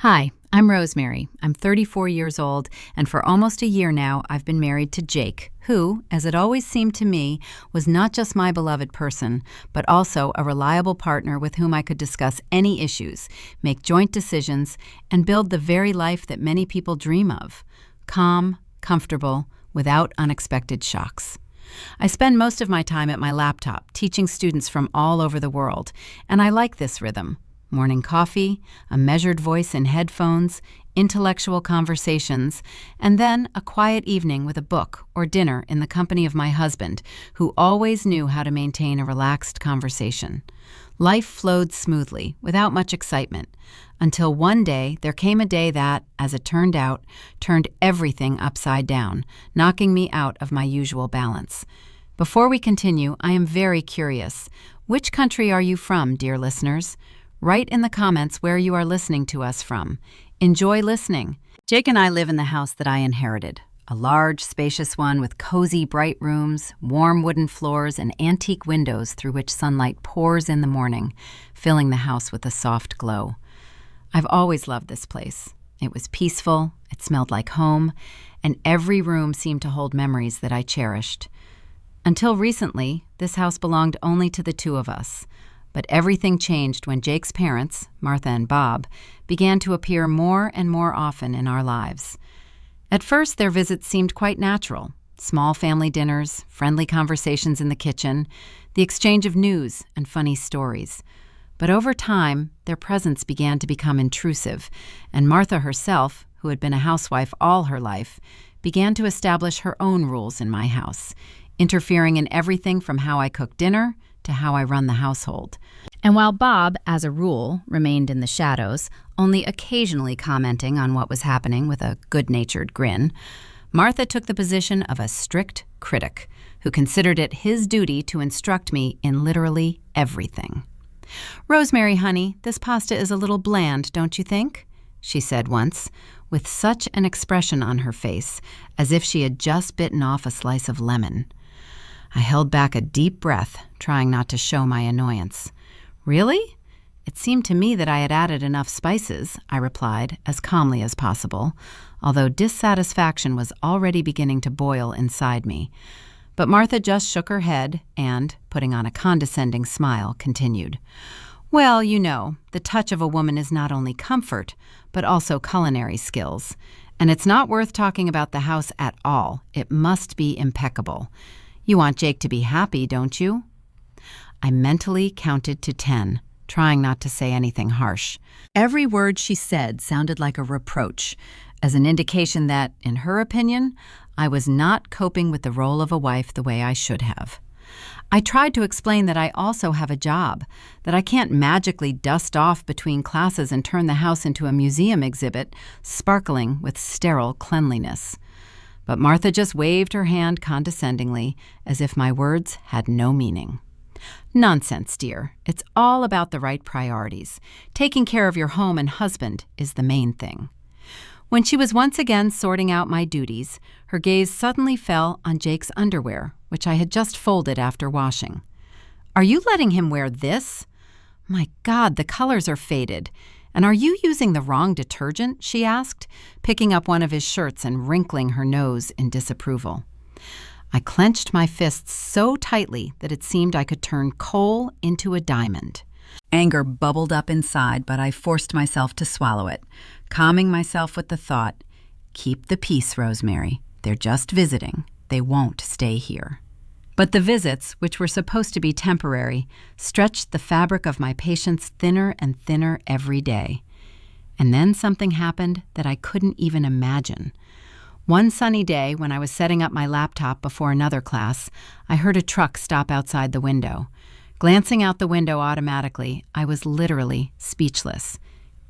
Hi, I'm Rosemary. I'm 34 years old, and for almost a year now, I've been married to Jake, who, as it always seemed to me, was not just my beloved person, but also a reliable partner with whom I could discuss any issues, make joint decisions, and build the very life that many people dream of: calm, comfortable, without unexpected shocks. I spend most of my time at my laptop teaching students from all over the world, and I like this rhythm. Morning coffee, a measured voice in headphones, intellectual conversations, and then a quiet evening with a book or dinner in the company of my husband, who always knew how to maintain a relaxed conversation. Life flowed smoothly, without much excitement, until one day there came a day that, as it turned out, turned everything upside down, knocking me out of my usual balance. Before we continue, I am very curious. Which country are you from, dear listeners? Write in the comments where you are listening to us from. Enjoy listening. Jake and I live in the house that I inherited, a large, spacious one with cozy, bright rooms, warm wooden floors, and antique windows through which sunlight pours in the morning, filling the house with a soft glow. I've always loved this place. It was peaceful, it smelled like home, and every room seemed to hold memories that I cherished. Until recently, this house belonged only to the two of us. But everything changed when Jake's parents, Martha and Bob, began to appear more and more often in our lives. At first, their visits seemed quite natural. Small family dinners, friendly conversations in the kitchen, the exchange of news and funny stories. But over time, their presence began to become intrusive, and Martha herself, who had been a housewife all her life, began to establish her own rules in my house, interfering in everything from how I cook dinner to how I run the household. And while Bob, as a rule, remained in the shadows, only occasionally commenting on what was happening with a good-natured grin, Martha took the position of a strict critic who considered it his duty to instruct me in literally everything. "Rosemary, honey, this pasta is a little bland, don't you think?" she said once, with such an expression on her face, as if she had just bitten off a slice of lemon. I held back a deep breath, trying not to show my annoyance. "Really?" "It seemed to me that I had added enough spices," I replied, as calmly as possible, although dissatisfaction was already beginning to boil inside me. But Martha just shook her head and, putting on a condescending smile, continued. "Well, you know, the touch of a woman is not only comfort, but also culinary skills. And it's not worth talking about the house at all. It must be impeccable. You want Jake to be happy, don't you?" I mentally counted to 10, trying not to say anything harsh. Every word she said sounded like a reproach, as an indication that, in her opinion, I was not coping with the role of a wife the way I should have. I tried to explain that I also have a job, that I can't magically dust off between classes and turn the house into a museum exhibit, sparkling with sterile cleanliness. But Martha just waved her hand condescendingly, as if my words had no meaning. "Nonsense, dear. It's all about the right priorities. Taking care of your home and husband is the main thing." When she was once again sorting out my duties, her gaze suddenly fell on Jake's underwear, which I had just folded after washing. "Are you letting him wear this? My God, the colors are faded. And are you using the wrong detergent?" she asked, picking up one of his shirts and wrinkling her nose in disapproval. I clenched my fists so tightly that it seemed I could turn coal into a diamond. Anger bubbled up inside, but I forced myself to swallow it, calming myself with the thought, "Keep the peace, Rosemary. They're just visiting. They won't stay here." But the visits, which were supposed to be temporary, stretched the fabric of my patience thinner and thinner every day. And then something happened that I couldn't even imagine. One sunny day, when I was setting up my laptop before another class, I heard a truck stop outside the window. Glancing out the window automatically, I was literally speechless.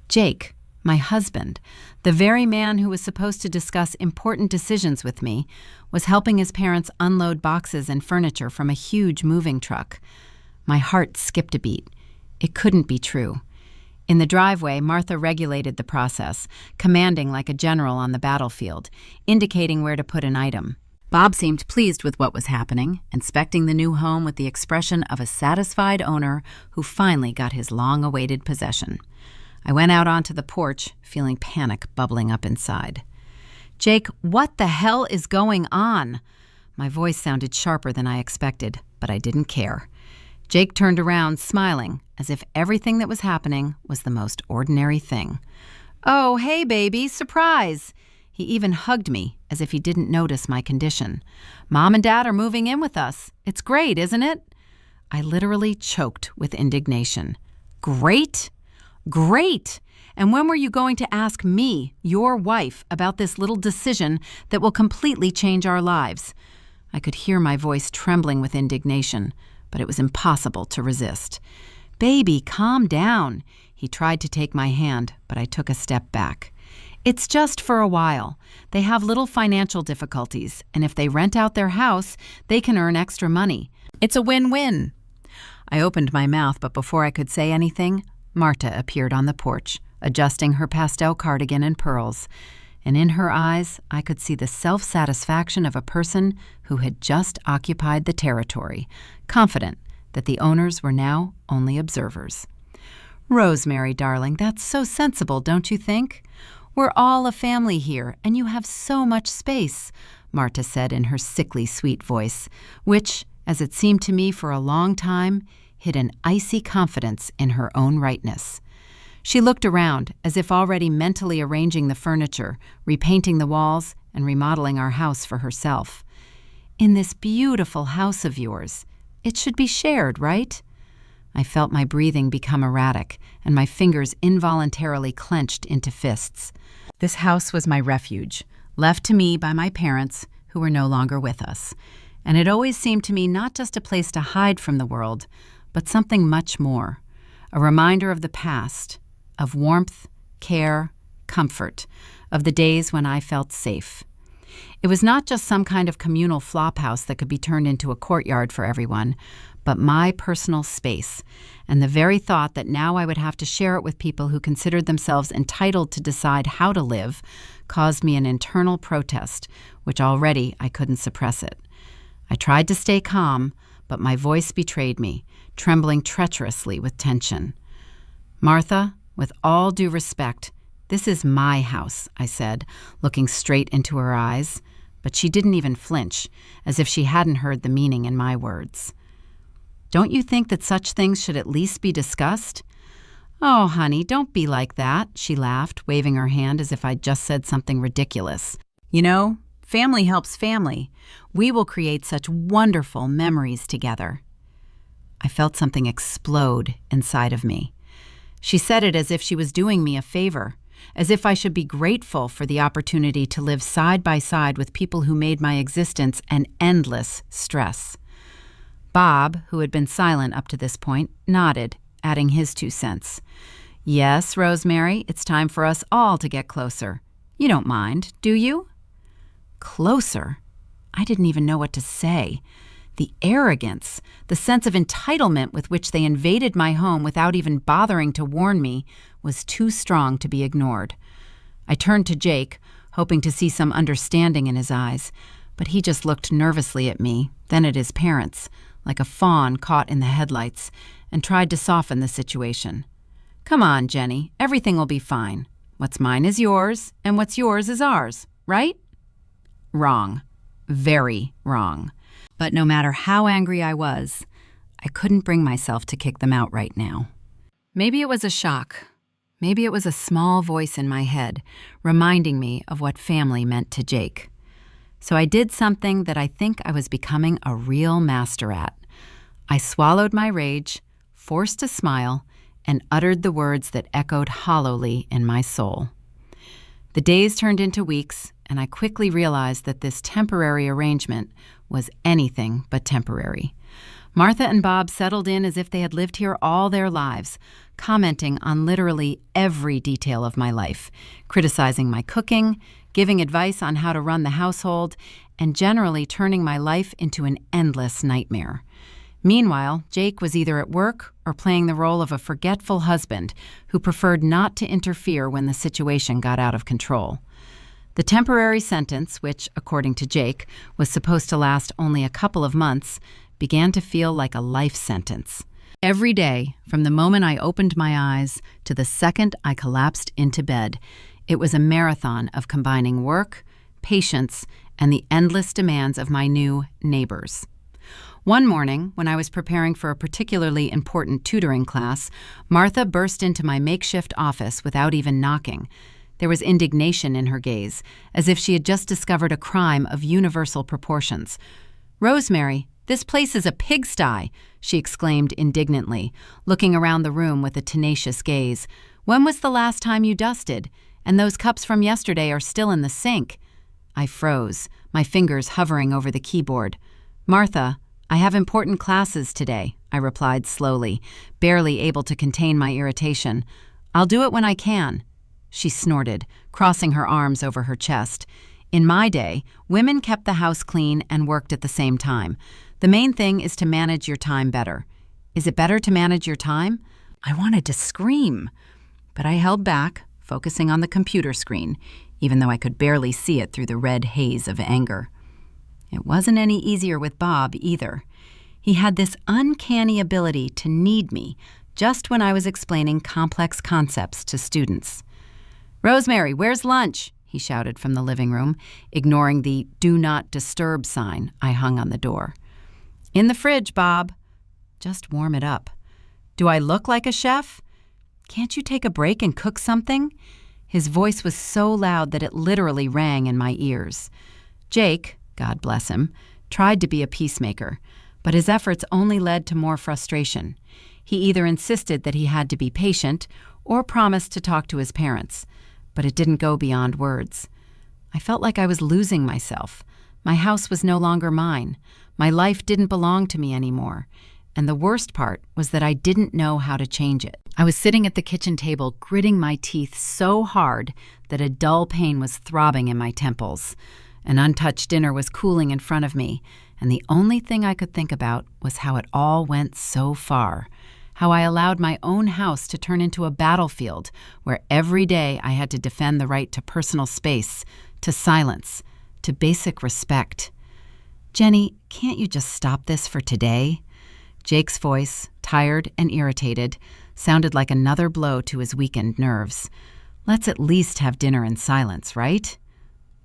Jake, my husband, the very man who was supposed to discuss important decisions with me, was helping his parents unload boxes and furniture from a huge moving truck. My heart skipped a beat. It couldn't be true. In the driveway, Martha regulated the process, commanding like a general on the battlefield, indicating where to put an item. Bob seemed pleased with what was happening, inspecting the new home with the expression of a satisfied owner who finally got his long-awaited possession. I went out onto the porch, feeling panic bubbling up inside. "Jake, what the hell is going on?" My voice sounded sharper than I expected, but I didn't care. Jake turned around, smiling, as if everything that was happening was the most ordinary thing. "Oh, hey, baby, surprise!" He even hugged me, as if he didn't notice my condition. "Mom and Dad are moving in with us. It's great, isn't it?" I literally choked with indignation. Great? Great! And when were you going to ask me, your wife, about this little decision that will completely change our lives? I could hear my voice trembling with indignation, but it was impossible to resist. "Baby, calm down." He tried to take my hand, but I took a step back. "It's just for a while. They have little financial difficulties, and if they rent out their house, they can earn extra money. It's a win-win." I opened my mouth, but before I could say anything, Marta appeared on the porch, adjusting her pastel cardigan and pearls, and in her eyes I could see the self-satisfaction of a person who had just occupied the territory, confident that the owners were now only observers. "Rosemary, darling, that's so sensible, don't you think? We're all a family here, and you have so much space," Marta said in her sickly sweet voice, which, as it seemed to me for a long time, hid an icy confidence in her own rightness. She looked around, as if already mentally arranging the furniture, repainting the walls, and remodeling our house for herself. "In this beautiful house of yours, it should be shared, right?" I felt my breathing become erratic, and my fingers involuntarily clenched into fists. This house was my refuge, left to me by my parents, who were no longer with us. And it always seemed to me not just a place to hide from the world, but something much more, a reminder of the past, of warmth, care, comfort, of the days when I felt safe. It was not just some kind of communal flophouse that could be turned into a courtyard for everyone, but my personal space, and the very thought that now I would have to share it with people who considered themselves entitled to decide how to live caused me an internal protest, which already I couldn't suppress it. I tried to stay calm, but my voice betrayed me, trembling treacherously with tension. "Martha, with all due respect, this is my house," I said, looking straight into her eyes, but she didn't even flinch, as if she hadn't heard the meaning in my words. "Don't you think that such things should at least be discussed?" "Oh, honey, don't be like that," she laughed, waving her hand as if I'd just said something ridiculous. "You know, family helps family. We will create such wonderful memories together." I felt something explode inside of me. She said it as if she was doing me a favor, as if I should be grateful for the opportunity to live side by side with people who made my existence an endless stress. Bob, who had been silent up to this point, nodded, adding his 2 cents. "Yes, Rosemary, it's time for us all to get closer. You don't mind, do you?" Closer? I didn't even know what to say. The arrogance, the sense of entitlement with which they invaded my home without even bothering to warn me, was too strong to be ignored. I turned to Jake, hoping to see some understanding in his eyes, but he just looked nervously at me, then at his parents, like a fawn caught in the headlights, and tried to soften the situation. "Come on, Jenny, everything will be fine. What's mine is yours, and what's yours is ours, right?" Wrong. Very wrong. But no matter how angry I was, I couldn't bring myself to kick them out right now. Maybe it was a shock. Maybe it was a small voice in my head, reminding me of what family meant to Jake. So I did something that I think I was becoming a real master at. I swallowed my rage, forced a smile, and uttered the words that echoed hollowly in my soul. The days turned into weeks, and I quickly realized that this temporary arrangement was anything but temporary. Martha and Bob settled in as if they had lived here all their lives, commenting on literally every detail of my life, criticizing my cooking, giving advice on how to run the household, and generally turning my life into an endless nightmare. Meanwhile, Jake was either at work or playing the role of a forgetful husband who preferred not to interfere when the situation got out of control. The temporary sentence, which, according to Jake, was supposed to last only a couple of months, began to feel like a life sentence. Every day, from the moment I opened my eyes to the second I collapsed into bed, it was a marathon of combining work, patience, and the endless demands of my new neighbors. One morning, when I was preparing for a particularly important tutoring class, Martha burst into my makeshift office without even knocking. There was indignation in her gaze, as if she had just discovered a crime of universal proportions. "Rosemary, this place is a pigsty," she exclaimed indignantly, looking around the room with a tenacious gaze. "When was the last time you dusted? And those cups from yesterday are still in the sink." I froze, my fingers hovering over the keyboard. "Martha, I have important classes today," I replied slowly, barely able to contain my irritation. "I'll do it when I can." She snorted, crossing her arms over her chest. "In my day, women kept the house clean and worked at the same time. The main thing is to manage your time better." "Is it better to manage your time?" I wanted to scream, but I held back, focusing on the computer screen, even though I could barely see it through the red haze of anger. It wasn't any easier with Bob, either. He had this uncanny ability to need me just when I was explaining complex concepts to students. "Rosemary, where's lunch?" he shouted from the living room, ignoring the "Do Not Disturb" sign I hung on the door. "In the fridge, Bob." "Just warm it up." "Do I look like a chef?" "Can't you take a break and cook something?" His voice was so loud that it literally rang in my ears. Jake, God bless him, tried to be a peacemaker, but his efforts only led to more frustration. He either insisted that he had to be patient or promised to talk to his parents, but it didn't go beyond words. I felt like I was losing myself. My house was no longer mine. My life didn't belong to me anymore. And the worst part was that I didn't know how to change it. I was sitting at the kitchen table, gritting my teeth so hard that a dull pain was throbbing in my temples. An untouched dinner was cooling in front of me, and the only thing I could think about was how it all went so far, how I allowed my own house to turn into a battlefield where every day I had to defend the right to personal space, to silence, to basic respect. "Jenny, can't you just stop this for today?" Jake's voice, tired and irritated, sounded like another blow to his weakened nerves. "Let's at least have dinner in silence, right?"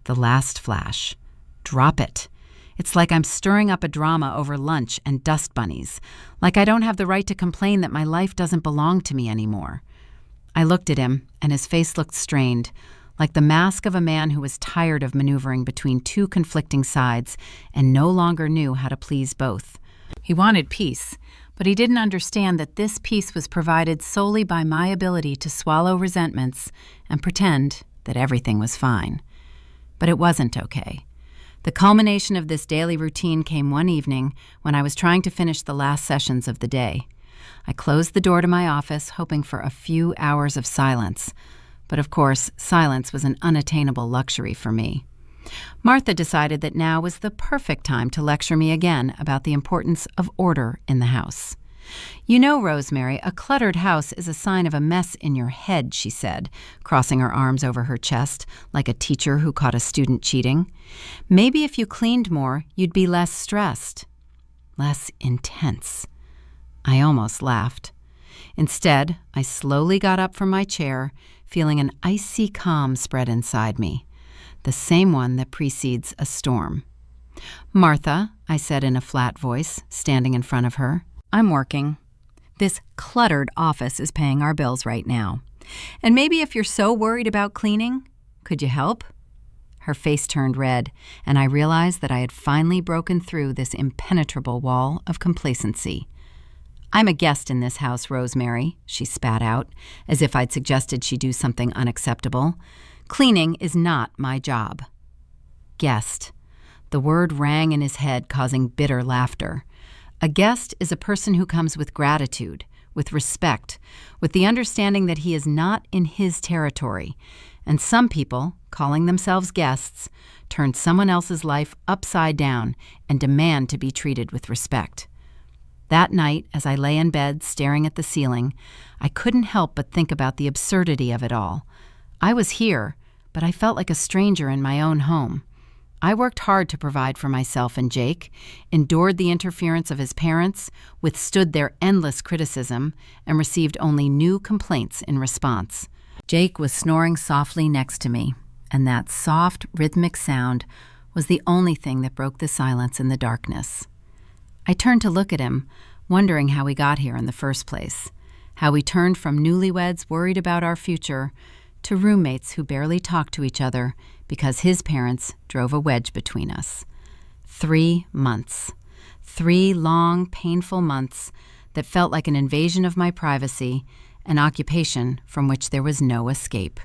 The last flash. Drop it. It's like I'm stirring up a drama over lunch and dust bunnies, like I don't have the right to complain that my life doesn't belong to me anymore. I looked at him, and his face looked strained, like the mask of a man who was tired of maneuvering between two conflicting sides and no longer knew how to please both. He wanted peace, but he didn't understand that this peace was provided solely by my ability to swallow resentments and pretend that everything was fine. But it wasn't okay. The culmination of this daily routine came one evening when I was trying to finish the last sessions of the day. I closed the door to my office, hoping for a few hours of silence. But of course, silence was an unattainable luxury for me. Martha decided that now was the perfect time to lecture me again about the importance of order in the house. "You know, Rosemary, a cluttered house is a sign of a mess in your head," she said, crossing her arms over her chest like a teacher who caught a student cheating. "Maybe if you cleaned more, you'd be less stressed." Less intense. I almost laughed. Instead, I slowly got up from my chair, feeling an icy calm spread inside me, the same one that precedes a storm. "Martha," I said in a flat voice, standing in front of her, "I'm working. This cluttered office is paying our bills right now. And maybe if you're so worried about cleaning, could you help?" Her face turned red, and I realized that I had finally broken through this impenetrable wall of complacency. "I'm a guest in this house, Rosemary," she spat out, as if I'd suggested she do something unacceptable. "Cleaning is not my job." Guest. The word rang in his head, causing bitter laughter. A guest is a person who comes with gratitude, with respect, with the understanding that he is not in his territory. And some people, calling themselves guests, turn someone else's life upside down and demand to be treated with respect. That night, as I lay in bed staring at the ceiling, I couldn't help but think about the absurdity of it all. I was here, but I felt like a stranger in my own home. I worked hard to provide for myself and Jake, endured the interference of his parents, withstood their endless criticism, and received only new complaints in response. Jake was snoring softly next to me, and that soft, rhythmic sound was the only thing that broke the silence in the darkness. I turned to look at him, wondering how we got here in the first place, how we turned from newlyweds worried about our future to roommates who barely talked to each other because his parents drove a wedge between us. 3 months. 3 long, painful months that felt like an invasion of my privacy, an occupation from which there was no escape.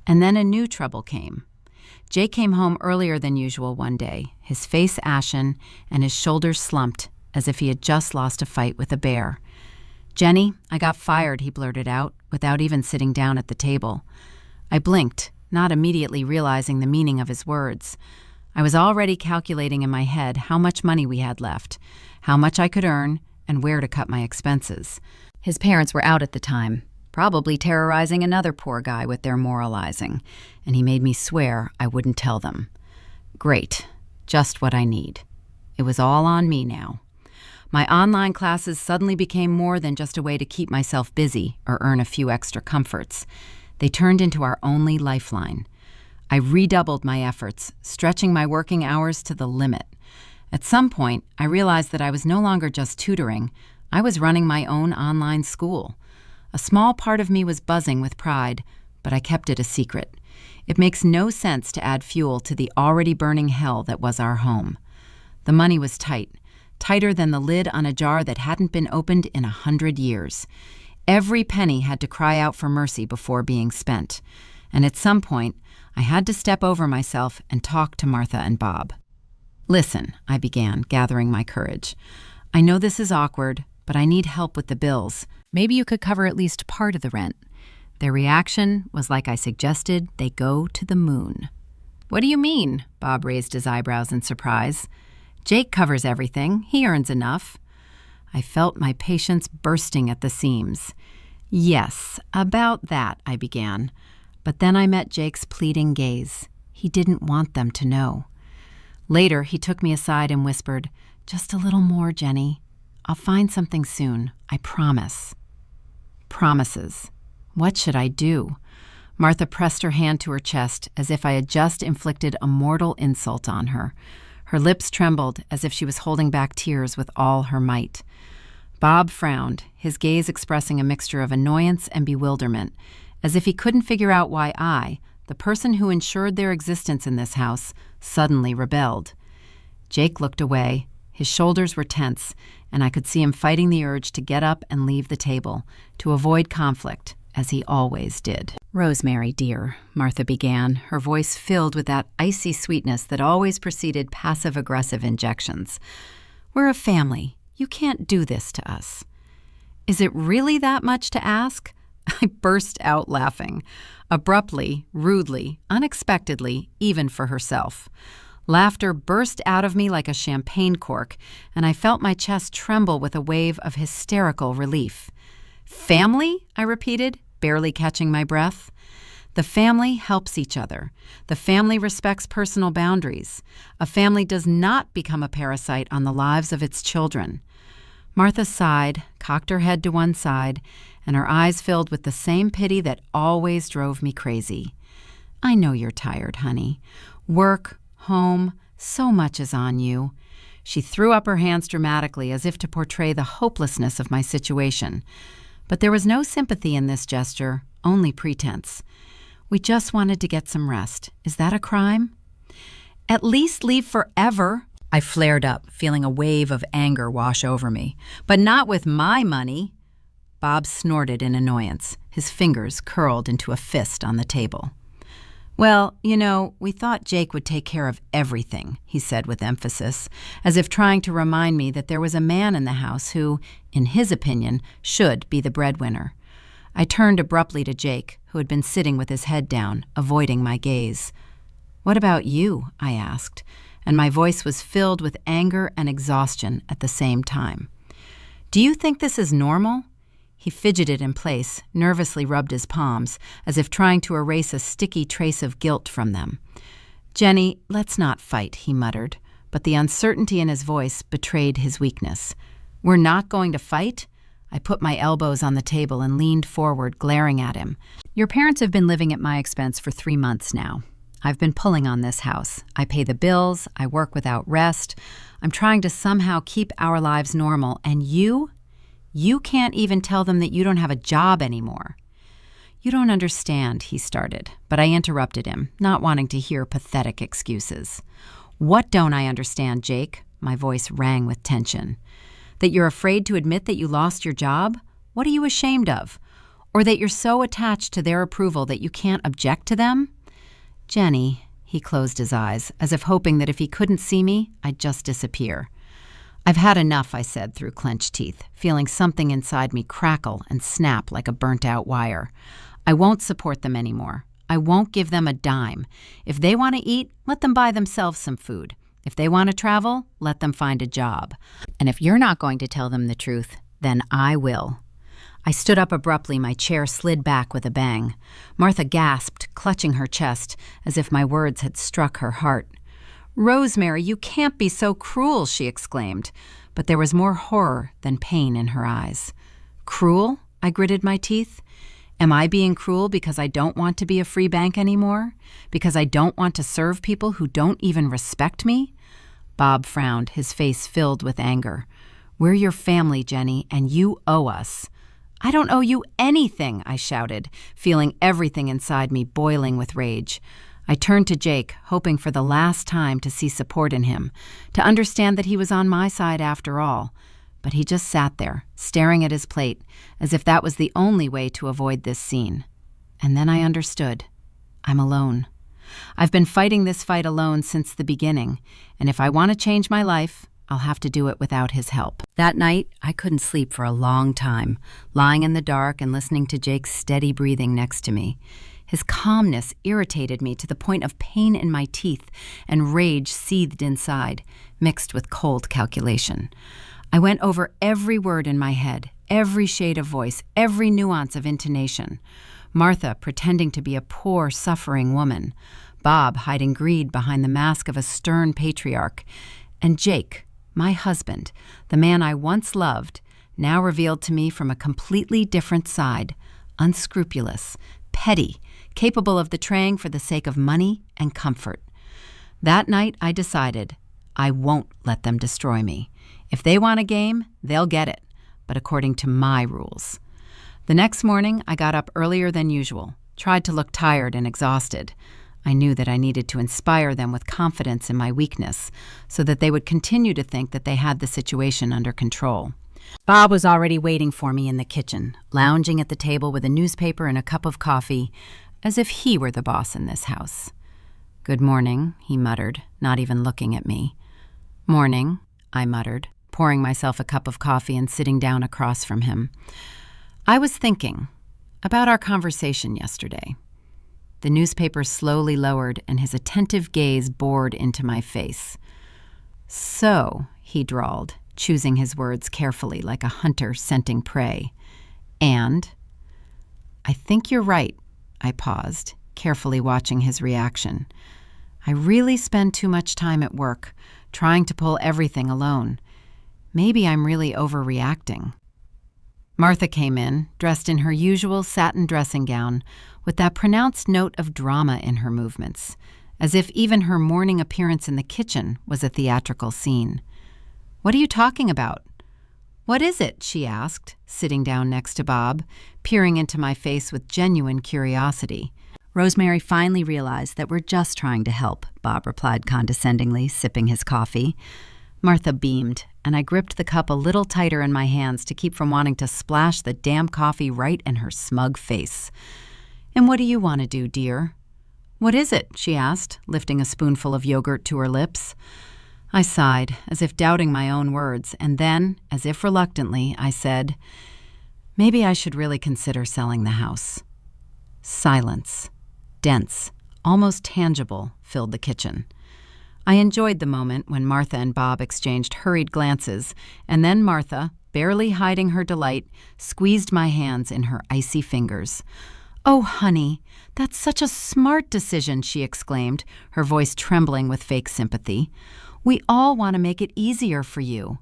And then a new trouble came. Jake came home earlier than usual one day, his face ashen and his shoulders slumped as if he had just lost a fight with a bear. "Jenny, I got fired," he blurted out, without even sitting down at the table. I blinked, not immediately realizing the meaning of his words. I was already calculating in my head how much money we had left, how much I could earn, and where to cut my expenses. His parents were out at the time, probably terrorizing another poor guy with their moralizing, and he made me swear I wouldn't tell them. Great, just what I need. It was all on me now. My online classes suddenly became more than just a way to keep myself busy or earn a few extra comforts. They turned into our only lifeline. I redoubled my efforts, stretching my working hours to the limit. At some point, I realized that I was no longer just tutoring. I was running my own online school. A small part of me was buzzing with pride, but I kept it a secret. It makes no sense to add fuel to the already burning hell that was our home. The money was tight. Tighter than the lid on a jar that hadn't been opened in 100 years. Every penny had to cry out for mercy before being spent. And at some point, I had to step over myself and talk to Martha and Bob. "Listen," I began, gathering my courage. "I know this is awkward, but I need help with the bills. Maybe you could cover at least part of the rent." Their reaction was like I suggested they go to the moon. "What do you mean?" Bob raised his eyebrows in surprise. "Jake covers everything. He earns enough." I felt my patience bursting at the seams. "Yes, about that," I began. But then I met Jake's pleading gaze. He didn't want them to know. Later, he took me aside and whispered, "Just a little more, Jenny. I'll find something soon. I promise." Promises. What should I do? Martha pressed her hand to her chest as if I had just inflicted a mortal insult on her. Her lips trembled as if she was holding back tears with all her might. Bob frowned, his gaze expressing a mixture of annoyance and bewilderment, as if he couldn't figure out why I, the person who ensured their existence in this house, suddenly rebelled. Jake looked away. His shoulders were tense, and I could see him fighting the urge to get up and leave the table, to avoid conflict, as he always did. "Rosemary, dear," Martha began, her voice filled with that icy sweetness that always preceded passive-aggressive injections. "We're a family. You can't do this to us." "Is it really that much to ask?" I burst out laughing, abruptly, rudely, unexpectedly, even for herself. Laughter burst out of me like a champagne cork, and I felt my chest tremble with a wave of hysterical relief. "Family?" I repeated, barely catching my breath. The family helps each other. The family respects personal boundaries. A family does not become a parasite on the lives of its children. Martha sighed, cocked her head to one side, and her eyes filled with the same pity that always drove me crazy. "I know you're tired, honey. Work, home, so much is on you." She threw up her hands dramatically as if to portray the hopelessness of my situation. But there was no sympathy in this gesture, only pretense. "We just wanted to get some rest. Is that a crime?" "At least leave forever," I flared up, feeling a wave of anger wash over me. "But not with my money." Bob snorted in annoyance, his fingers curled into a fist on the table. "Well, we thought Jake would take care of everything," he said with emphasis, as if trying to remind me that there was a man in the house who, in his opinion, should be the breadwinner. I turned abruptly to Jake, who had been sitting with his head down, avoiding my gaze. "What about you?" I asked, and my voice was filled with anger and exhaustion at the same time. "Do you think this is normal?" He fidgeted in place, nervously rubbed his palms, as if trying to erase a sticky trace of guilt from them. "Jenny, let's not fight," he muttered, but the uncertainty in his voice betrayed his weakness. "We're not going to fight?" I put my elbows on the table and leaned forward, glaring at him. "Your parents have been living at my expense for 3 months now. I've been pulling on this house. I pay the bills, I work without rest. I'm trying to somehow keep our lives normal, and you can't even tell them that you don't have a job anymore." "You don't understand," he started, but I interrupted him, not wanting to hear pathetic excuses. "What don't I understand, Jake?" My voice rang with tension. "That you're afraid to admit that you lost your job? What are you ashamed of? Or that you're so attached to their approval that you can't object to them?" "Jenny," he closed his eyes, as if hoping that if he couldn't see me, I'd just disappear. "I've had enough," I said through clenched teeth, feeling something inside me crackle and snap like a burnt-out wire. "I won't support them anymore. I won't give them a dime. If they want to eat, let them buy themselves some food. If they want to travel, let them find a job. And if you're not going to tell them the truth, then I will." I stood up abruptly, my chair slid back with a bang. Martha gasped, clutching her chest, as if my words had struck her heart. "Rosemary, you can't be so cruel," she exclaimed, but there was more horror than pain in her eyes. "Cruel?" I gritted my teeth. "Am I being cruel because I don't want to be a free bank anymore? Because I don't want to serve people who don't even respect me?" Bob frowned, his face filled with anger. "We're your family, Jenny, and you owe us." "I don't owe you anything," I shouted, feeling everything inside me boiling with rage. I turned to Jake, hoping for the last time to see support in him, to understand that he was on my side after all. But he just sat there, staring at his plate, as if that was the only way to avoid this scene. And then I understood. I'm alone. I've been fighting this fight alone since the beginning, and if I want to change my life, I'll have to do it without his help. That night, I couldn't sleep for a long time, lying in the dark and listening to Jake's steady breathing next to me. His calmness irritated me to the point of pain in my teeth, and rage seethed inside, mixed with cold calculation. I went over every word in my head, every shade of voice, every nuance of intonation. Martha pretending to be a poor, suffering woman. Bob hiding greed behind the mask of a stern patriarch. And Jake, my husband, the man I once loved, now revealed to me from a completely different side, unscrupulous, petty, capable of betraying for the sake of money and comfort. That night I decided, I won't let them destroy me. If they want a game, they'll get it, but according to my rules. The next morning, I got up earlier than usual, tried to look tired and exhausted. I knew that I needed to inspire them with confidence in my weakness, so that they would continue to think that they had the situation under control. Bob was already waiting for me in the kitchen, lounging at the table with a newspaper and a cup of coffee, as if he were the boss in this house. "Good morning," he muttered, not even looking at me. "Morning," I muttered, pouring myself a cup of coffee and sitting down across from him. "I was thinking about our conversation yesterday." The newspaper slowly lowered, and his attentive gaze bored into my face. "So," he drawled, choosing his words carefully like a hunter scenting prey. "And?" "I think you're right," I paused, carefully watching his reaction. "I really spend too much time at work, trying to pull everything alone. Maybe I'm really overreacting." Martha came in, dressed in her usual satin dressing gown, with that pronounced note of drama in her movements, as if even her morning appearance in the kitchen was a theatrical scene. "What are you talking about?" "What is it?" she asked, sitting down next to Bob, peering into my face with genuine curiosity. "Rosemary finally realized that we're just trying to help," Bob replied condescendingly, sipping his coffee. Martha beamed, and I gripped the cup a little tighter in my hands to keep from wanting to splash the damn coffee right in her smug face. "And what do you want to do, dear?" "What is it?" she asked, lifting a spoonful of yogurt to her lips. I sighed, as if doubting my own words, and then, as if reluctantly, I said, "Maybe I should really consider selling the house." Silence, dense, almost tangible, filled the kitchen. I enjoyed the moment when Martha and Bob exchanged hurried glances, and then Martha, barely hiding her delight, squeezed my hands in her icy fingers. "Oh, honey, that's such a smart decision," she exclaimed, her voice trembling with fake sympathy. "We all want to make it easier for you."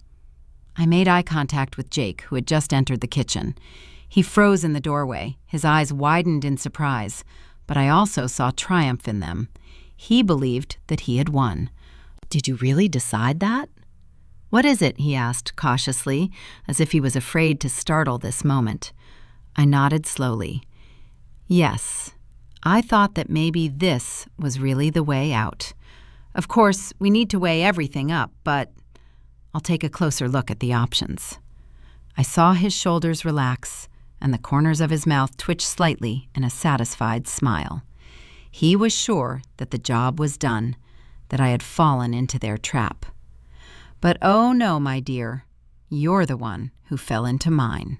I made eye contact with Jake, who had just entered the kitchen. He froze in the doorway, his eyes widened in surprise, but I also saw triumph in them. He believed that he had won. "Did you really decide that?" "What is it?" he asked cautiously, as if he was afraid to startle this moment. I nodded slowly. "Yes, I thought that maybe this was really the way out. Of course, we need to weigh everything up, but I'll take a closer look at the options." I saw his shoulders relax and the corners of his mouth twitch slightly in a satisfied smile. He was sure that the job was done, that I had fallen into their trap. But oh no, my dear, you're the one who fell into mine.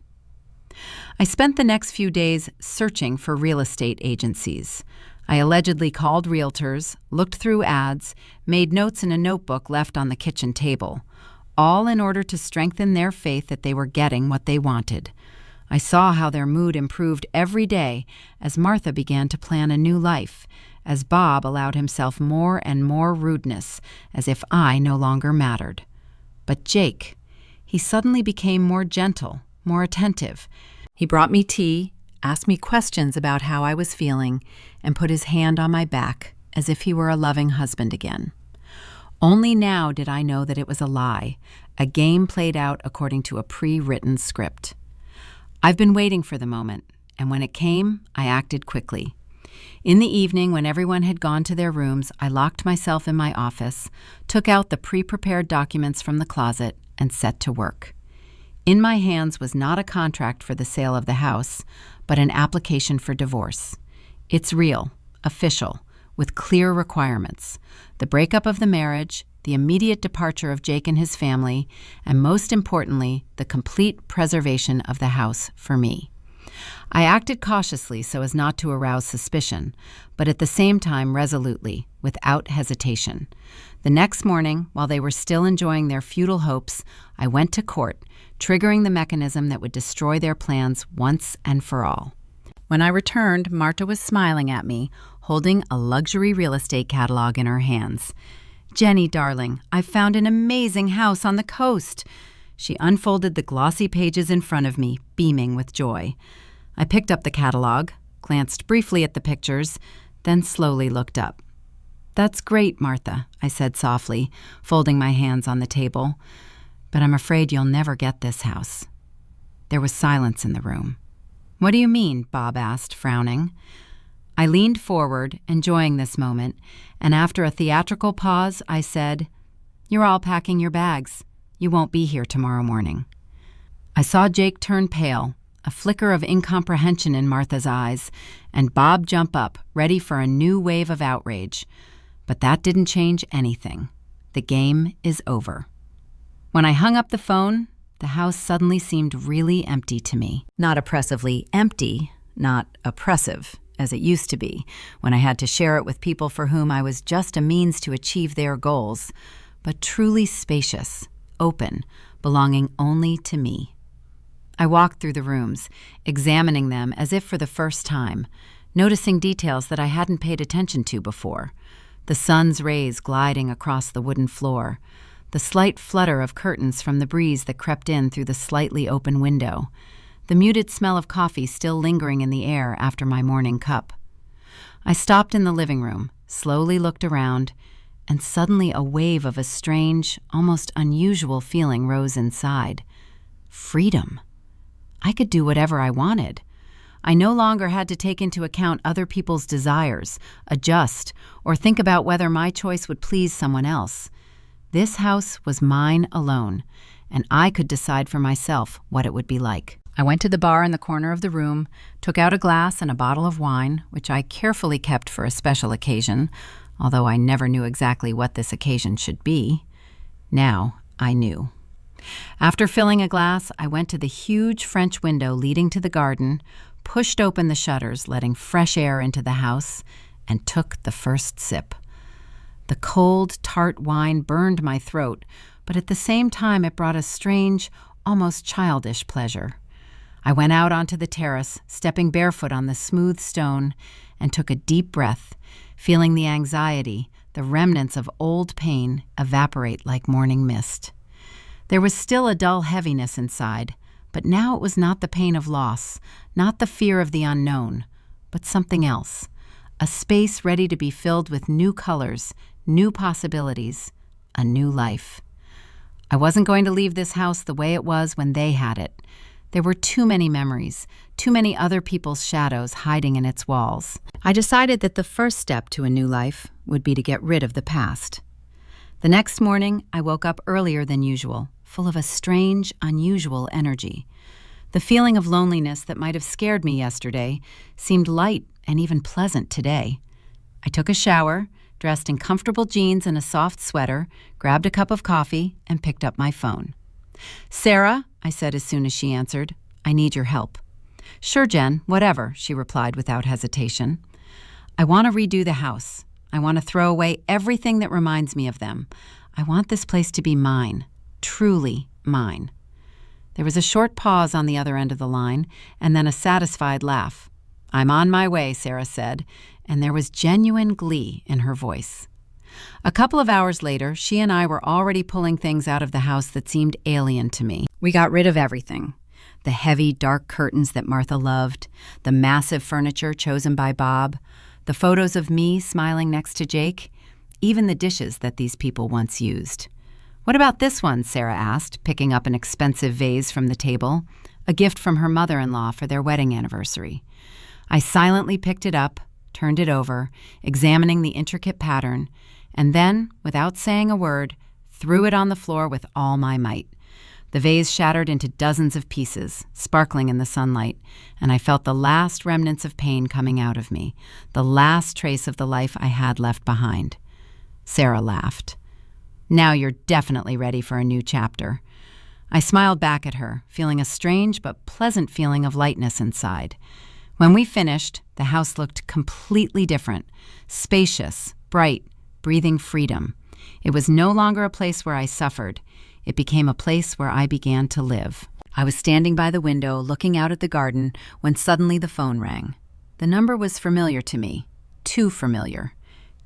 I spent the next few days searching for real estate agencies. I allegedly called realtors, looked through ads, made notes in a notebook left on the kitchen table, all in order to strengthen their faith that they were getting what they wanted. I saw how their mood improved every day as Martha began to plan a new life, as Bob allowed himself more and more rudeness, as if I no longer mattered. But Jake, he suddenly became more gentle, more attentive. He brought me tea, asked me questions about how I was feeling, and put his hand on my back as if he were a loving husband again. Only now did I know that it was a lie, a game played out according to a pre-written script. I've been waiting for the moment, and when it came, I acted quickly. In the evening, when everyone had gone to their rooms, I locked myself in my office, took out the pre-prepared documents from the closet, and set to work. In my hands was not a contract for the sale of the house, but an application for divorce. It's real, official, with clear requirements: the breakup of the marriage, the immediate departure of Jake and his family, and most importantly, the complete preservation of the house for me. I acted cautiously so as not to arouse suspicion, but at the same time resolutely, without hesitation. The next morning, while they were still enjoying their futile hopes, I went to court, triggering the mechanism that would destroy their plans once and for all. When I returned, Marta was smiling at me, holding a luxury real estate catalog in her hands. "Jenny, darling, I've found an amazing house on the coast." She unfolded the glossy pages in front of me, beaming with joy. I picked up the catalog, glanced briefly at the pictures, then slowly looked up. "That's great, Martha," I said softly, folding my hands on the table. "But I'm afraid you'll never get this house." There was silence in the room. "What do you mean?" Bob asked, frowning. I leaned forward, enjoying this moment, and after a theatrical pause, I said, "You're all packing your bags. You won't be here tomorrow morning." I saw Jake turn pale, a flicker of incomprehension in Martha's eyes, and Bob jump up, ready for a new wave of outrage. But that didn't change anything. The game is over. When I hung up the phone, the house suddenly seemed really empty to me. Not oppressively empty, not oppressive, as it used to be, when I had to share it with people for whom I was just a means to achieve their goals, but truly spacious, open, belonging only to me. I walked through the rooms, examining them as if for the first time, noticing details that I hadn't paid attention to before. The sun's rays gliding across the wooden floor, the slight flutter of curtains from the breeze that crept in through the slightly open window, the muted smell of coffee still lingering in the air after my morning cup. I stopped in the living room, slowly looked around, and suddenly a wave of a strange, almost unusual feeling rose inside. Freedom. I could do whatever I wanted. I no longer had to take into account other people's desires, adjust, or think about whether my choice would please someone else. This house was mine alone, and I could decide for myself what it would be like. I went to the bar in the corner of the room, took out a glass and a bottle of wine, which I carefully kept for a special occasion, although I never knew exactly what this occasion should be. Now I knew. After filling a glass, I went to the huge French window leading to the garden, pushed open the shutters, letting fresh air into the house, and took the first sip. The cold, tart wine burned my throat, but at the same time it brought a strange, almost childish pleasure. I went out onto the terrace, stepping barefoot on the smooth stone, and took a deep breath, feeling the anxiety, the remnants of old pain, evaporate like morning mist. There was still a dull heaviness inside, but now it was not the pain of loss, not the fear of the unknown, but something else, a space ready to be filled with new colors, new possibilities, a new life. I wasn't going to leave this house the way it was when they had it. There were too many memories, too many other people's shadows hiding in its walls. I decided that the first step to a new life would be to get rid of the past. The next morning, I woke up earlier than usual, full of a strange, unusual energy. The feeling of loneliness that might have scared me yesterday seemed light and even pleasant today. I took a shower, dressed in comfortable jeans and a soft sweater, grabbed a cup of coffee, and picked up my phone. "Sarah," I said as soon as she answered, "I need your help." "Sure, Jen, whatever," she replied without hesitation. "I want to redo the house. I want to throw away everything that reminds me of them. I want this place to be mine, truly mine." There was a short pause on the other end of the line, and then a satisfied laugh. "I'm on my way," Sarah said, and there was genuine glee in her voice. A couple of hours later, she and I were already pulling things out of the house that seemed alien to me. We got rid of everything. The heavy, dark curtains that Martha loved, the massive furniture chosen by Bob, the photos of me smiling next to Jake, even the dishes that these people once used. "What about this one?" Sarah asked, picking up an expensive vase from the table, a gift from her mother-in-law for their wedding anniversary. I silently picked it up, turned it over, examining the intricate pattern, and then, without saying a word, threw it on the floor with all my might. The vase shattered into dozens of pieces, sparkling in the sunlight, and I felt the last remnants of pain coming out of me, the last trace of the life I had left behind. Sarah laughed. "Now you're definitely ready for a new chapter." I smiled back at her, feeling a strange but pleasant feeling of lightness inside. When we finished, the house looked completely different, spacious, bright, breathing freedom. It was no longer a place where I suffered. It became a place where I began to live. I was standing by the window, looking out at the garden, when suddenly the phone rang. The number was familiar to me, too familiar.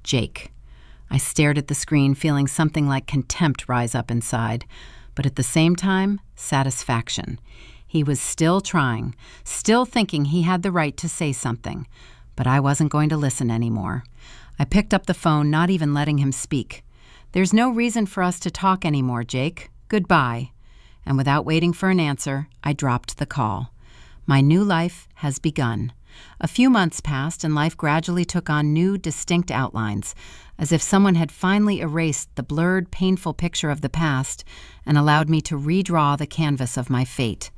Jake. I stared at the screen, feeling something like contempt rise up inside, but at the same time, satisfaction. He was still trying, still thinking he had the right to say something, but I wasn't going to listen anymore. I picked up the phone, not even letting him speak. "There's no reason for us to talk anymore, Jake. Goodbye." And without waiting for an answer, I dropped the call. My new life has begun. A few months passed, and life gradually took on new, distinct outlines, as if someone had finally erased the blurred, painful picture of the past and allowed me to redraw the canvas of my fate.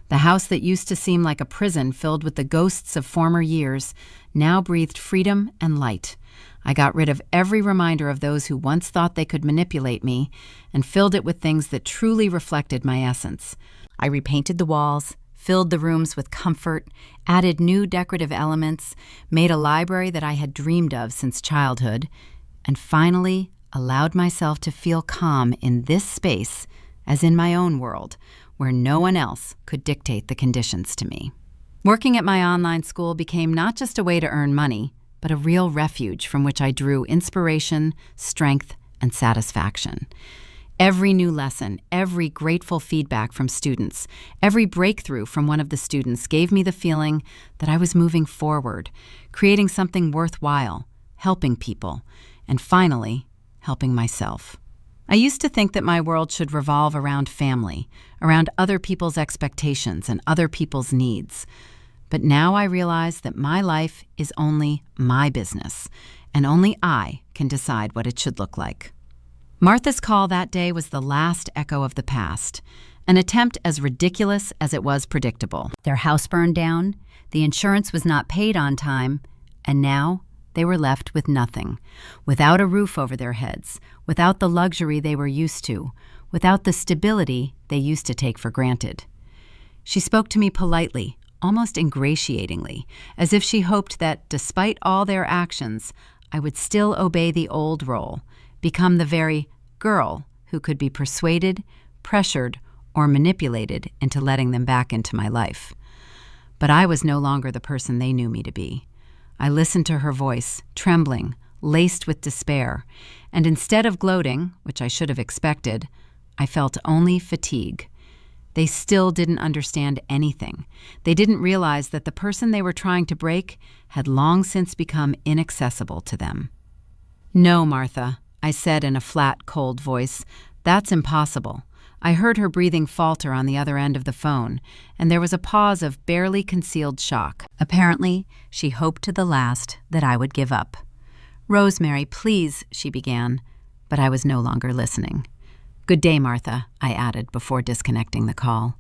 The house that used to seem like a prison filled with the ghosts of former years now breathed freedom and light. I got rid of every reminder of those who once thought they could manipulate me and filled it with things that truly reflected my essence. I repainted the walls, filled the rooms with comfort, added new decorative elements, made a library that I had dreamed of since childhood, and finally allowed myself to feel calm in this space as in my own world, where no one else could dictate the conditions to me. Working at my online school became not just a way to earn money, but a real refuge from which I drew inspiration, strength, and satisfaction. Every new lesson, every grateful feedback from students, every breakthrough from one of the students gave me the feeling that I was moving forward, creating something worthwhile, helping people, and finally, helping myself. I used to think that my world should revolve around family, around other people's expectations and other people's needs. But now I realize that my life is only my business, and only I can decide what it should look like. Martha's call that day was the last echo of the past, an attempt as ridiculous as it was predictable. Their house burned down, the insurance was not paid on time, and now they were left with nothing, without a roof over their heads, without the luxury they were used to, without the stability they used to take for granted. She spoke to me politely, almost ingratiatingly, as if she hoped that, despite all their actions, I would still obey the old role, become the very girl who could be persuaded, pressured, or manipulated into letting them back into my life. But I was no longer the person they knew me to be. I listened to her voice, trembling, laced with despair, and instead of gloating, which I should have expected, I felt only fatigue. They still didn't understand anything. They didn't realize that the person they were trying to break had long since become inaccessible to them. "No, Martha," I said in a flat, cold voice. "That's impossible." I heard her breathing falter on the other end of the phone, and there was a pause of barely concealed shock. Apparently, she hoped to the last that I would give up. "Rosemary, please," she began, but I was no longer listening. "Good day, Martha," I added before disconnecting the call.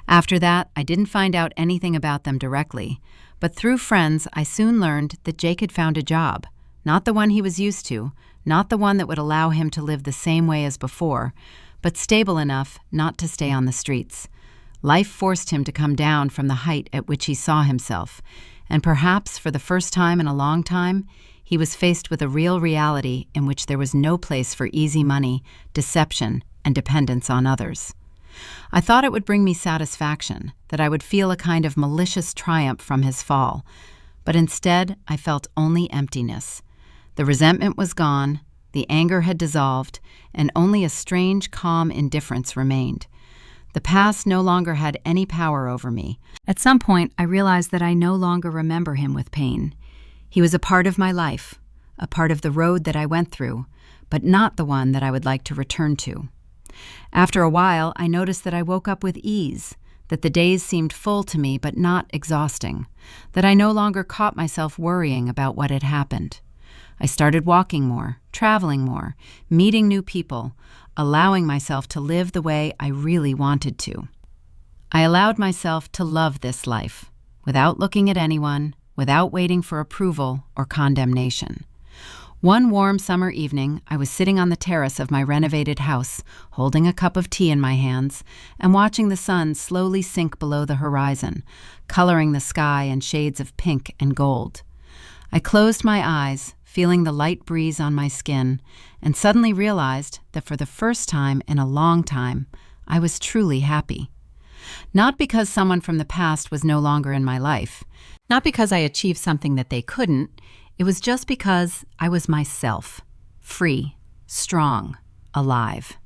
After that, I didn't find out anything about them directly, but through friends, I soon learned that Jake had found a job, not the one he was used to, not the one that would allow him to live the same way as before, but stable enough not to stay on the streets. Life forced him to come down from the height at which he saw himself, and perhaps for the first time in a long time, he was faced with a real reality in which there was no place for easy money, deception, and dependence on others. I thought it would bring me satisfaction, that I would feel a kind of malicious triumph from his fall, but instead I felt only emptiness. The resentment was gone, the anger had dissolved, and only a strange, calm indifference remained. The past no longer had any power over me. At some point, I realized that I no longer remember him with pain. He was a part of my life, a part of the road that I went through, but not the one that I would like to return to. After a while, I noticed that I woke up with ease, that the days seemed full to me but not exhausting, that I no longer caught myself worrying about what had happened. I started walking more, traveling more, meeting new people, allowing myself to live the way I really wanted to. I allowed myself to love this life, without looking at anyone, without waiting for approval or condemnation. One warm summer evening, I was sitting on the terrace of my renovated house, holding a cup of tea in my hands, and watching the sun slowly sink below the horizon, coloring the sky in shades of pink and gold. I closed my eyes, feeling the light breeze on my skin, and suddenly realized that for the first time in a long time, I was truly happy. Not because someone from the past was no longer in my life, not because I achieved something that they couldn't, it was just because I was myself, free, strong, alive.